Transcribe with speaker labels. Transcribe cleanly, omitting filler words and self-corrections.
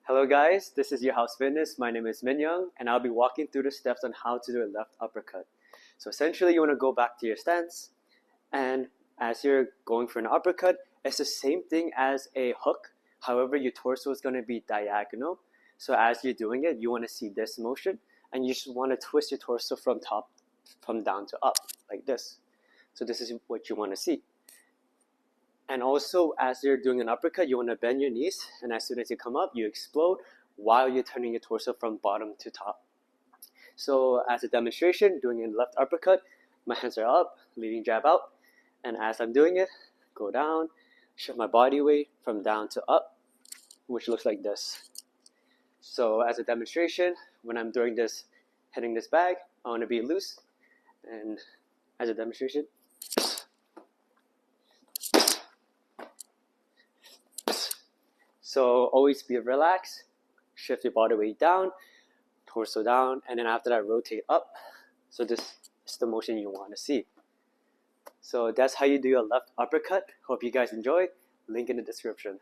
Speaker 1: Hello guys, this is your house fitness. My name is Min Young and I'll be walking through the steps on how to do a left uppercut. So essentially you want to go back to your stance, and as you're going for an uppercut, it's the same thing as a hook. However, your torso is going to be diagonal. So as you're doing it, you want to see this motion and you just want to twist your torso from down to up like this. So this is what you want to see. And also, as you're doing an uppercut, you want to bend your knees, and as soon as you come up, you explode while you're turning your torso from bottom to top. So as a demonstration, doing a left uppercut, my hands are up, leading jab out, and as I'm doing it, go down, shift my body weight from down to up, which looks like this. So as a demonstration, when I'm doing this, hitting this bag, I want to be loose, and as a demonstration, so always be relaxed, shift your body weight down, torso down, and then after that rotate up. So this is the motion you want to see. So that's how you do a left uppercut. Hope you guys enjoy. Link in the description.